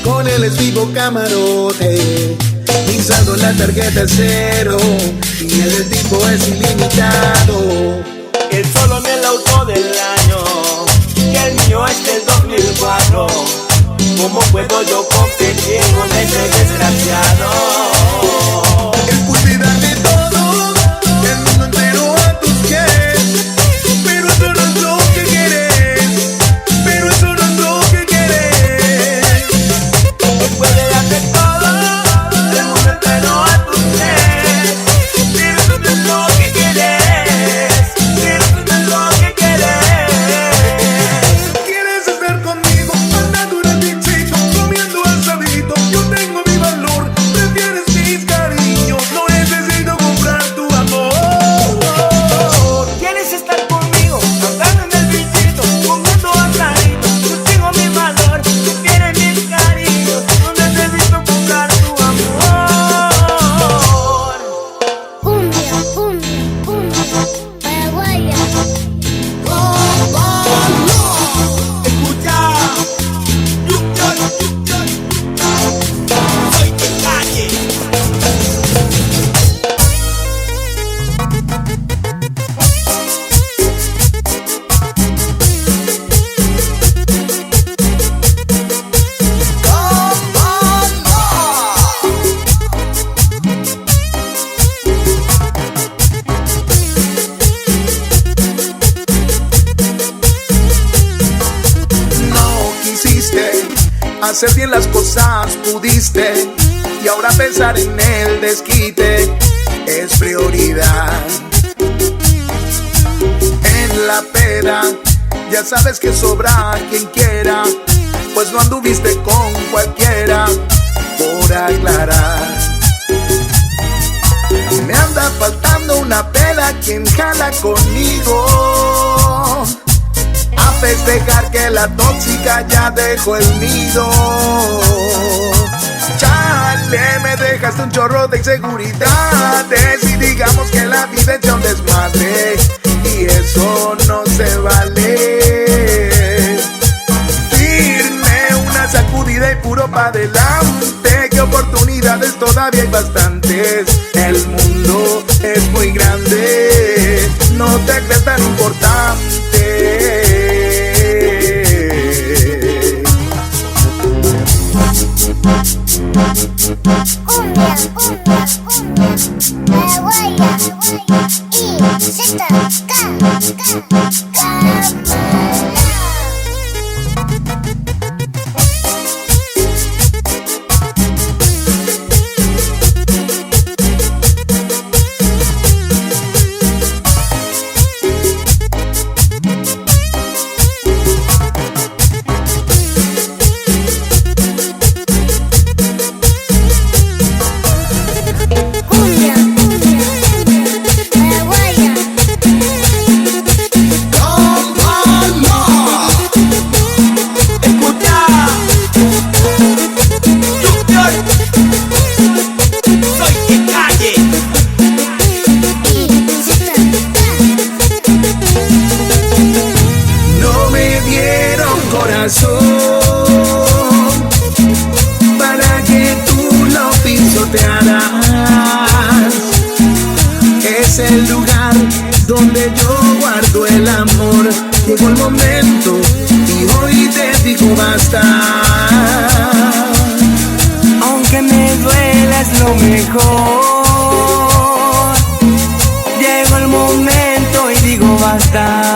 Con él es vivo camarote, pisando la tarjeta cero, y el tipo es ilimitado. Él solo en el auto del año, y el mío es del 2004. ¿Cómo puedo yo competir con ese desgraciado? Él puede darle todo, el mundo entero a tus pies, pero eso no es lo que quieres, pero eso no es lo que quieres. Él puede darte todo, el mundo entero a tus pies, pero eso no es lo que quieres, pero eso no es lo que quieres. ¿Quieres estar conmigo, andando en el pinchito, comiendo asadito? Yo tengo mi valor, prefieres mis cariños, no necesito comprar tu amor. ¿Quieres estar conmigo, andando en el bichito, comiendo asadito? Yo tengo mi valor, prefieres mis cariños, no necesito comprar tu amor. Cumbia, cumbia, cumbia, paraguaya. Escucha, soy de calle. No quisiste hacer bien las cosas, pudiste, y ahora pensar en el desquite es prioridad. En la peda ya sabes que sobra quien quiera, pues no anduviste con cualquiera, por aclarar. Me anda faltando una peda, quien jala conmigo a festejar que la tóxica ya dejó el nido. Chale, me dejaste un chorro de inseguridades, y digamos que la vida echa un desmadre, y eso no se vale. Firme, una sacudida y puro pa' adelante, que oportunidades todavía hay bastantes. El mundo es muy grande, no te creas tan importante. Cumbia, cumbia, cumbia, paraguaya. Y zeta, cumbia, cumbia, paraguaya. Escucha, soy de calle. Y zeta, No me dieron corazón para que tú lo pisotearas. Es el lugar donde yo guardo el amor. Llegó el momento y hoy te digo basta. Aunque me duela es lo mejor. Llegó el momento y digo basta.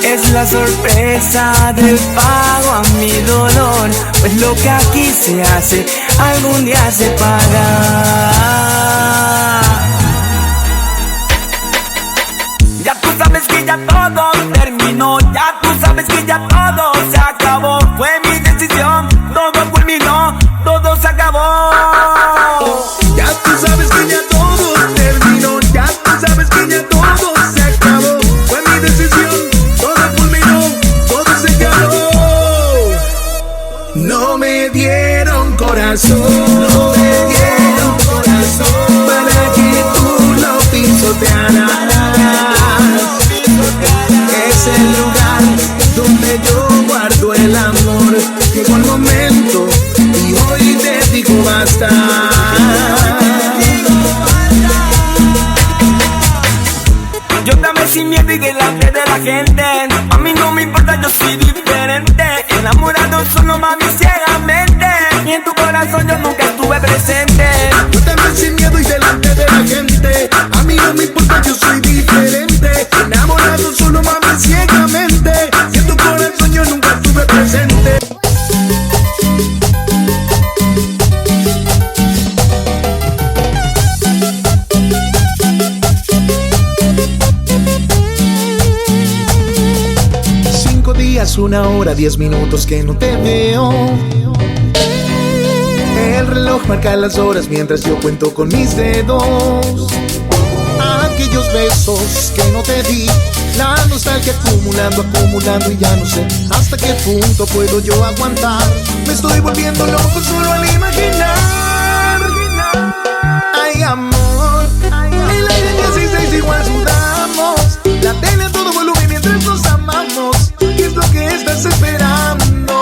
Es la sorpresa del pago a mi dolor, pues lo que aquí se hace algún día se paga. Ya tú sabes que ya todo terminó, ya tú sabes que ya todo se acabó. Fue mi decisión, todo culminó, todo se acabó. Ya tú sabes que ya todo terminó, ya tú sabes que ya todo se acabó. Fue mi decisión, todo culminó, todo se acabó. No me dieron corazón, no me dieron corazón para que tú lo pisotearas. Es el lugar donde yo guardo el amor. Llegó el momento y hoy te digo basta. Yo también sin miedo y delante de la gente. A mí no me importa, yo soy diferente. Enamorado solo, mami, ciegamente. Y en tu corazón yo nunca estuve presente. Yo también sin miedo y delante de la gente. A mí no me importa, yo soy diferente. Enamorado solo, mami, ciegamente. Y en tu corazón yo nunca estuve presente. Una hora, 10 minutos que no te veo. El reloj marca las horas mientras yo cuento con mis dedos. Aquellos besos que no te di, la nostalgia acumulando, acumulando y ya no sé hasta qué punto puedo yo aguantar. Me estoy volviendo loco solo al imaginar. Ay, amor, el aire en 16 igual sudamos. La tele a todo volumen mientras nos amamos. ¿Qué es lo que estás esperando?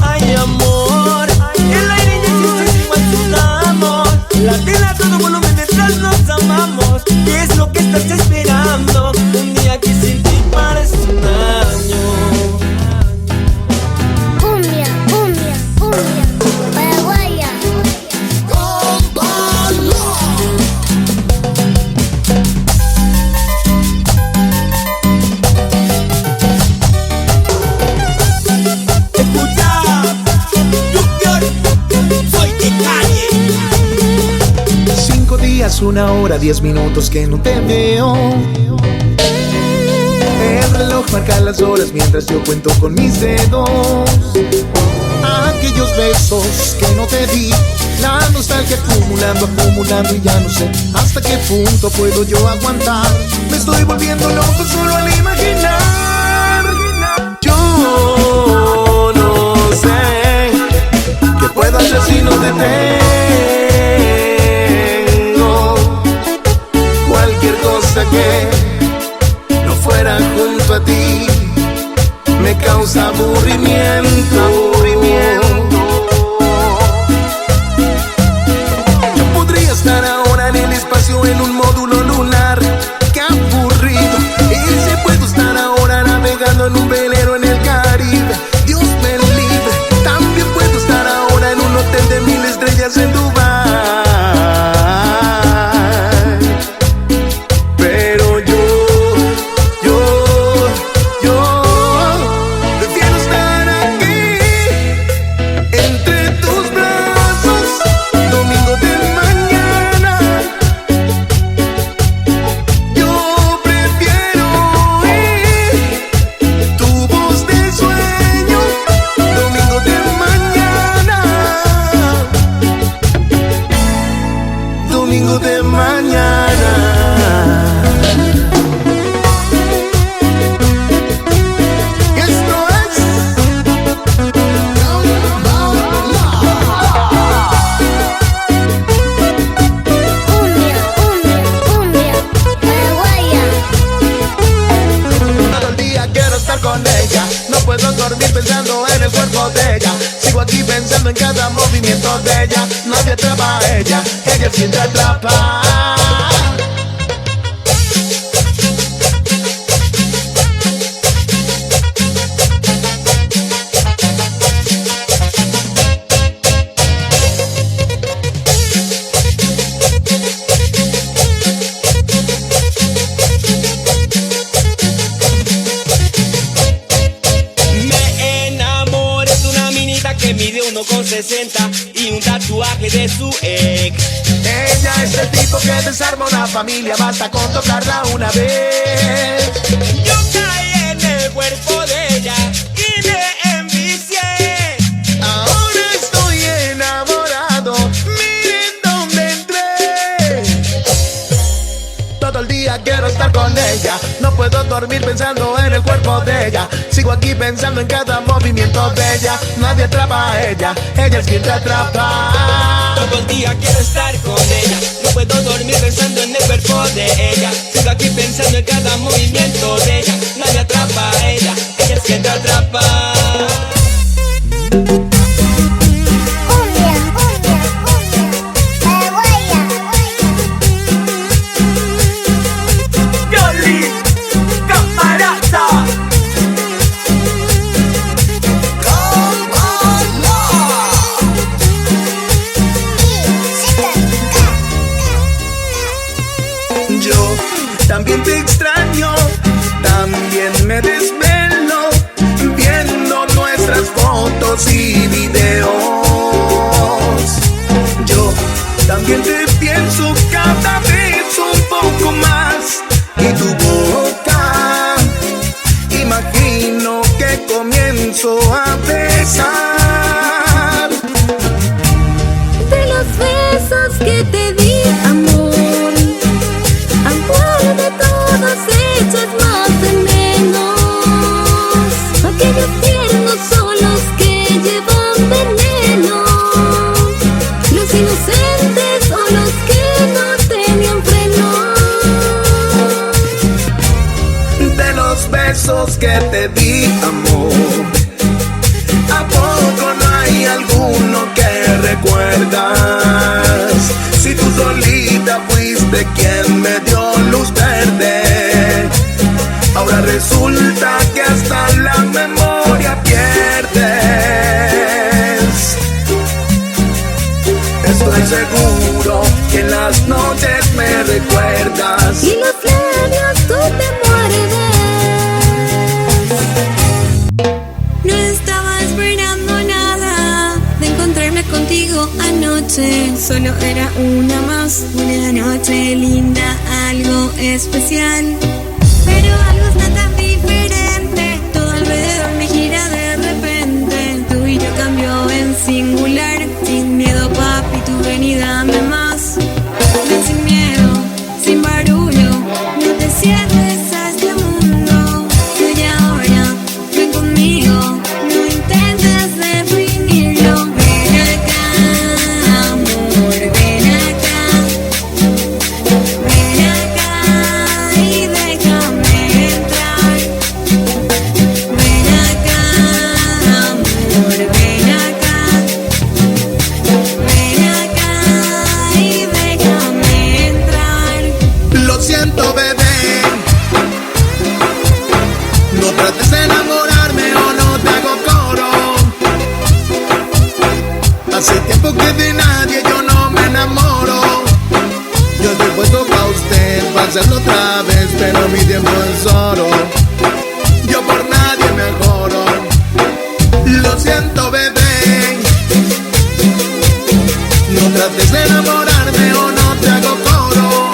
Ay, amor, el aire ya existe igual sudamos. La tela a todo volumen mientras nos amamos. ¿Qué es lo que estás esperando? Un día que sin ti parece un año. Cumbia, cumbia, cumbia, paraguaya. Una hora, 10 minutos que no te veo. El reloj marca las horas mientras yo cuento con mis dedos. Aquellos besos que no te di, la nostalgia acumulando, acumulando y ya no sé hasta qué punto puedo yo aguantar. Me estoy volviendo loco solo al imaginar. Yo no sé qué puedo hacer si no te tengo. Que no fuera junto a ti me causa aburrimiento. Yo podría estar ahora en el espacio en un módulo lunar. Qué aburrido. Y si puedo estar ahora navegando en un velero en el Caribe. Dios me libre. También puedo estar ahora en un hotel de 1000 estrellas en Dubái. En cada movimiento de ella, nadie atrapa a ella, ella es quien te atrapa. Mide 1,60 y un tatuaje de su ex. Ella es el tipo que desarma una familia, basta con tocarla una vez. Yo caí en el cuerpo de ella y me envicié. Ahora estoy enamorado, miren dónde entré. Todo el día quiero estar con ella, no puedo dormir pensando en el cuerpo de ella. Sigo aquí pensando en cada movimiento de ella, nadie atrapa a ella, ella es quien te atrapa. Todo el día quiero estar con ella, no puedo dormir pensando en el cuerpo de ella. Sigo aquí pensando en cada movimiento de ella, nadie atrapa a ella, ella es quien te atrapa. fotos y videos. Yo también te pienso cada vez un poco más. Y tu boca, imagino que comienzo a besar. De los besos que te di, amor, amor, de todos echas más de menos. Aquellos tiernos son los que llevan veneno. Los inocentes son los que no tenían freno. De los besos que te di, amor, ¿a poco no hay alguno que recuerdas? Si tú solita fuiste quien me dio luz verde, ahora resulta que hasta la memoria pierdes. Estoy seguro que en las noches me recuerdas Y los labios tú te muerdes. No estaba esperando nada de encontrarme contigo anoche. Solo era una más, una noche linda, algo especial. Pero algo está tan diferente, todo alrededor me gira de repente. Tu y yo cambió en singular, sin miedo papi, tu ven y dame más. Ven sin miedo, sin barullo, no te cierres a este mundo. Y ahora, ven conmigo, no intentes definirlo. Ven acá, amor, ven acá. Ven acá y déjame entrar. Ven acá, amor, ven acá. Ven acá y déjame entrar. Lo siento, bebé, no trates de enamorarme o no te hago coro. Hace tiempo que de nadie yo no me enamoro. Yo estoy puesto pa' usted, pa' hacerlo otra vez, pero mi tiempo es oro. Yo por nadie mejoro. Lo siento, bebé, no trates de enamorarme o no te hago coro.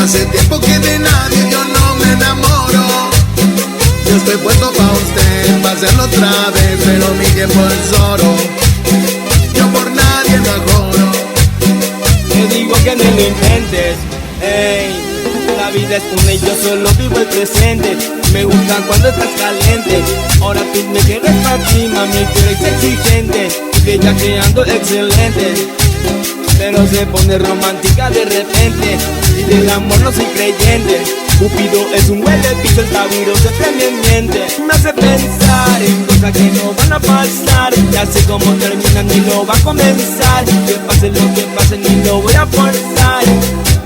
Hace tiempo que de nadie yo no me enamoro. Yo estoy puesto pa' usted, pa' hacerlo otra vez, pero mi tiempo es oro. Yo por nadie mejoro. Te digo que no lo intentes, ey. La vida es una y yo solo vivo el presente. Me gusta cuando estás caliente. Ahora tú me quieres pa' ti, mami, tú eres exigente. Y que ya que ando excelente, pero se pone romántica de repente. Y del amor no soy creyente. Cupido es un huele piso, el tabiro siempre me miente. Me hace pensar en cosas que no van a pasar. Ya sé cómo terminan ni lo va a comenzar. Que pase lo que pase ni lo voy a forzar.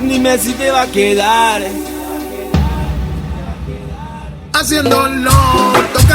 Dime si te va a quedar. Haciéndolo, toca